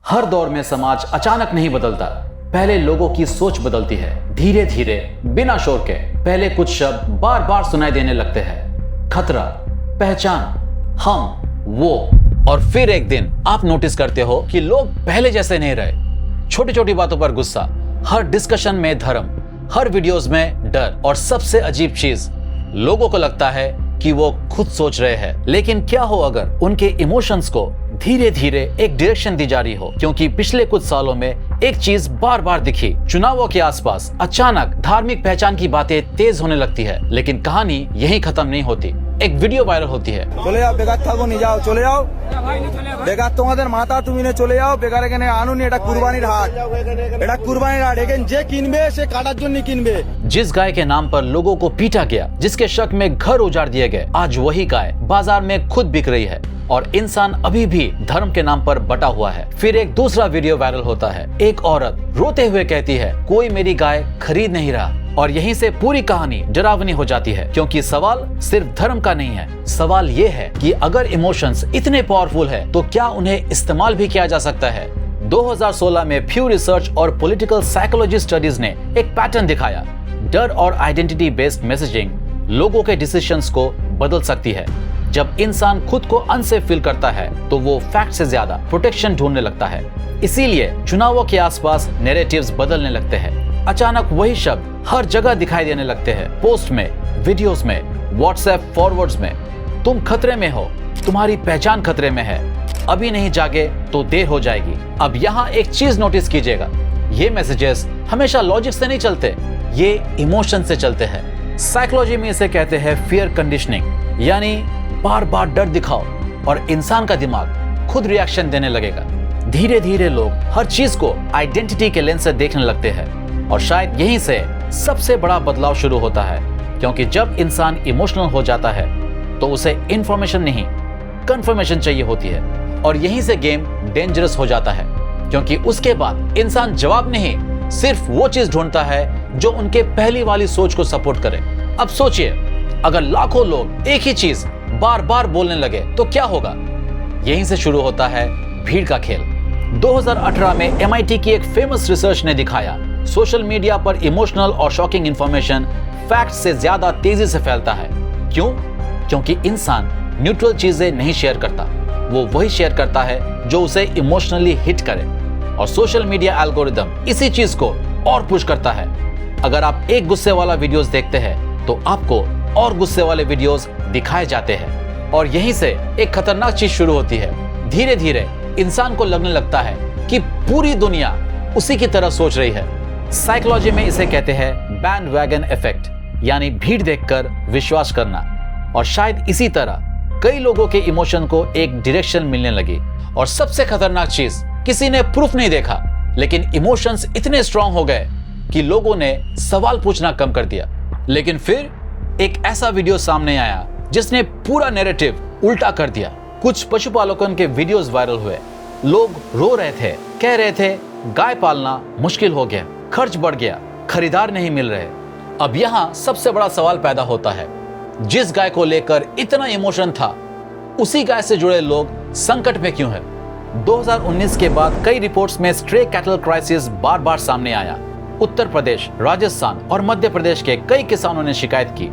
हर दौर में समाज अचानक नहीं बदलता, पहले लोगों की सोच बदलती है। धीरे धीरे बिना शोर के पहले कुछ शब्द बार बार सुनाई देने लगते हैं, खतरा, पहचान, हम, वो। और फिर एक दिन आप नोटिस करते हो कि लोग पहले जैसे नहीं रहे। छोटी छोटी बातों पर गुस्सा, हर डिस्कशन में धर्म, हर वीडियोस में डर, और सबसे अजीब चीज, लोगों को लगता है कि वो खुद सोच रहे हैं। लेकिन क्या हो अगर उनके इमोशंस को धीरे धीरे एक डायरेक्शन दी जा रही हो? क्योंकि पिछले कुछ सालों में एक चीज बार बार दिखी, चुनावों के आसपास अचानक धार्मिक पहचान की बातें तेज होने लगती है। लेकिन कहानी यहीं खत्म नहीं होती। एक वीडियो वायरल होती है। চলে যাও, বেকার থাকো, নিয়ে যাও, চলে যাও, বেকার তোমাদের মাথা তুমি নিয়ে চলে যাও, বেকার এখানে আনুনি, এটা কুরবানির হাট, এটা কুরবানির হাট, এখানে যে কিনবে সে কাটার জন্য কিনবে। जिस गाय के नाम पर लोगों को पीटा गया, जिसके शक में घर उजाड़ दिए गए, आज वही गाय बाजार में खुद बिक रही है और इंसान अभी भी धर्म के नाम पर बटा हुआ है। फिर एक दूसरा वीडियो वायरल होता है। एक औरत रोते हुए कहती है, कोई मेरी गाय खरीद नहीं रहा। और यहीं से पूरी कहानी डरावनी हो जाती है, क्योंकि सवाल सिर्फ धर्म का नहीं है। सवाल ये है कि अगर इमोशंस इतने पावरफुल है तो क्या उन्हें इस्तेमाल भी किया जा सकता है? 2016 में फ्यू रिसर्च और पॉलिटिकल साइकोलॉजी स्टडीज ने एक पैटर्न दिखाया। डर और आइडेंटिटी बेस्ड मैसेजिंग लोगों के डिसीजंस को बदल सकती है। जब इंसान खुद को अनसेफ फील करता है तो वो फैक्ट से ज्यादा प्रोटेक्शन ढूंढने लगता है। इसीलिए चुनावों के आसपास नैरेटिव्स बदलने लगते हैं। अचानक वही शब्द हर जगह दिखाई देने लगते हैं, पोस्ट में, वीडियोस में, व्हाट्सएप फॉरवर्ड्स में। तुम खतरे में हो, तुम्हारी पहचान खतरे में है, अभी नहीं जागे तो देर हो जाएगी। अब यहाँ एक चीज नोटिस कीजिएगा, ये मैसेजेस हमेशा लॉजिक से नहीं चलते, ये इमोशन से चलते हैं। साइकोलॉजी में इसे कहते हैं फियर कंडीशनिंग, यानी बार बार डर दिखाओ और इंसान का दिमाग खुद रिएक्शन देने लगेगा। धीरे धीरे लोग हर चीज को आइडेंटिटी के लेंस से देखने लगते हैं, और शायद यहीं से सबसे बड़ा बदलाव शुरू होता है। क्योंकि जब इंसान इमोशनल हो जाता है तो उसे इंफॉर्मेशन नहीं, कंफर्मेशन चाहिए होती है, और यहीं से गेम डेंजरस हो जाता है। क्योंकि उसके बाद इंसान जवाब नहीं, सिर्फ वो चीज ढूंढता है जो उनके पहली वाली सोच को सपोर्ट करे। अब सोचिए, अगर लाखों लोग एक ही चीज बार बार बोलने लगे तो क्या होगा? यहीं से शुरू होता है भीड़ का खेल। 2018 में MIT की एक फेमस रिसर्च ने दिखाया, सोशल मीडिया पर इमोशनल और शॉकिंग इंफॉर्मेशन फैक्ट से ज्यादा तेजी से फैलता है। क्यों? क्योंकि इंसान न्यूट्रल चीजें नहीं शेयर करता, वो वही शेयर करता है जो उसे इमोशनली हिट करे। और सोशल मीडिया एल्गोरिदम इसी चीज को और पुश करता है। अगर आप एक गुस्से वाला वीडियोस देखते हैं तो आपको और गुस्से वाले वीडियोस दिखाए जाते हैं, और यहीं से एक खतरनाक चीज शुरू होती है। धीरे धीरे इंसान को लगने लगता है कि पूरी दुनिया उसी की तरह सोच रही है। साइकोलॉजी में इसे कहते हैं बैंडवैगन इफेक्ट, यानी भीड़ देखकर विश्वास करना। और शायद इसी तरह कई लोगों के इमोशन को एक डायरेक्शन मिलने लगी। और सबसे खतरनाक चीज, किसी ने प्रूफ नहीं देखा, लेकिन इमोशंस इतने स्ट्रांग हो गए कि लोगों ने सवाल पूछना कम कर दिया। लेकिन फिर एक ऐसा वीडियो सामने आया जिसने पूरा नैरेटिव उल्टा कर दिया। कुछ पशुपालकों के वीडियोस वायरल हुए। लोग रो रहे थे, कह रहे थे गाय पालना मुश्किल हो गया, खर्च बढ़ गया, खरीदार नहीं मिल रहे। अब यहाँ सबसे बड़ा सवाल पैदा होता है, जिस गाय को लेकर इतना इमोशन था, उसी गाय से जुड़े लोग संकट में क्यों है? 2019 के बाद कई रिपोर्ट्स में स्ट्रे कैटल क्राइसिस बार बार सामने आया। उत्तर प्रदेश, राजस्थान और मध्य प्रदेश के कई किसानों ने शिकायत की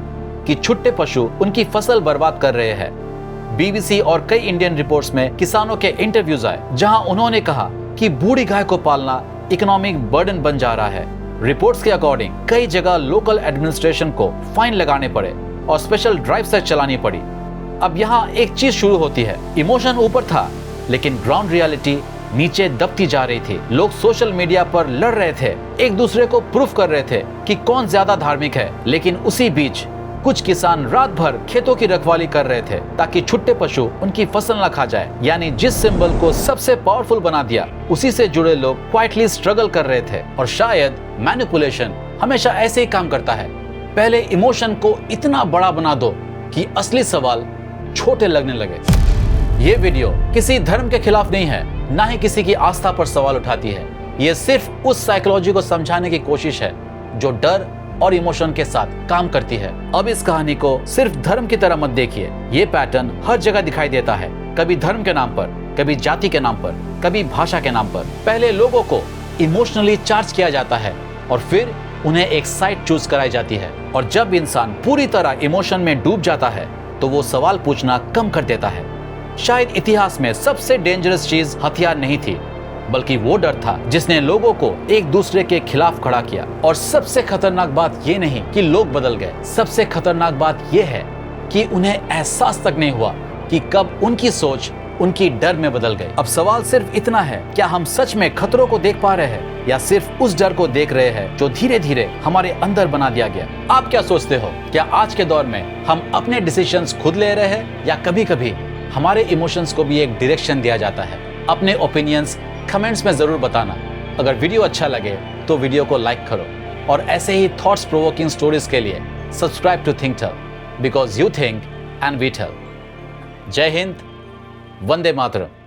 कि छुट्टे पशु उनकी फसल बर्बाद कर रहे हैं। BBC और कई इंडियन रिपोर्ट्स में किसानों के इंटरव्यूज आए, जहां उन्होंने कहा कि बूढ़ी गाय को पालना इकोनॉमिक बर्डन बन जा रहा है। रिपोर्ट्स के अकॉर्डिंग कई जगह लोकल एडमिनिस्ट्रेशन को फाइन लगाने पड़े और स्पेशल ड्राइव से चलानी पड़ी। अब यहाँ एक चीज शुरू होती है, इमोशन ऊपर था लेकिन ग्राउंड रियलिटी नीचे दबती जा रही थी। लोग सोशल मीडिया पर लड़ रहे थे, एक दूसरे को प्रूफ कर रहे थे कि कौन ज्यादा धार्मिक है। लेकिन उसी बीच कुछ किसान रात भर खेतों की रखवाली कर रहे थे ताकि छुट्टे पशु उनकी फसल न खा जाए। यानी जिस सिंबल को सबसे पावरफुल बना दिया, उसी से जुड़े लोग क्वाइटली स्ट्रगल कर रहे थे। और शायद मैनिपुलेशन हमेशा ऐसे ही काम करता है, पहले इमोशन को इतना बड़ा बना दो कि असली सवाल छोटे लगने लगे। ये वीडियो किसी धर्म के खिलाफ नहीं है, ना ही किसी की आस्था पर सवाल उठाती है। ये सिर्फ उस साइकोलॉजी को समझाने की कोशिश है जो डर और इमोशन के साथ काम करती है। अब इस कहानी को सिर्फ धर्म की तरह मत देखिए, ये पैटर्न हर जगह दिखाई देता है, कभी धर्म के नाम पर, कभी जाति के नाम पर, कभी भाषा के नाम पर। पहले लोगों को इमोशनली चार्ज किया जाता है और फिर उन्हें एक साइड चूज कराई जाती है। और जब इंसान पूरी तरह इमोशन में डूब जाता है तो वो सवाल पूछना कम कर देता है। शायद इतिहास में सबसे डेंजरस चीज हथियार नहीं थी, बल्कि वो डर था जिसने लोगों को एक दूसरे के खिलाफ खड़ा किया। और सबसे खतरनाक बात ये नहीं कि लोग बदल गए, सबसे खतरनाक बात ये है कि उन्हें एहसास तक नहीं हुआ कि कब उनकी सोच उनकी डर में बदल गई। अब सवाल सिर्फ इतना है, क्या हम सच में खतरों को देख पा रहे हैं या सिर्फ उस डर को देख रहे हैं जो धीरे धीरे हमारे अंदर बना दिया गया? आप क्या सोचते हो? क्या आज के दौर में हम अपने डिसीजंस खुद ले रहे हैं या कभी कभी हमारे इमोशंस को भी एक डायरेक्शन दिया जाता है? अपने ओपिनियंस कमेंट्स में जरूर बताना। अगर वीडियो अच्छा लगे तो वीडियो को लाइक करो और ऐसे ही थॉट्स प्रोवोकिंग स्टोरीज के लिए subscribe to think tell, because you think and we tell. जय हिंद, वंदे मातरम।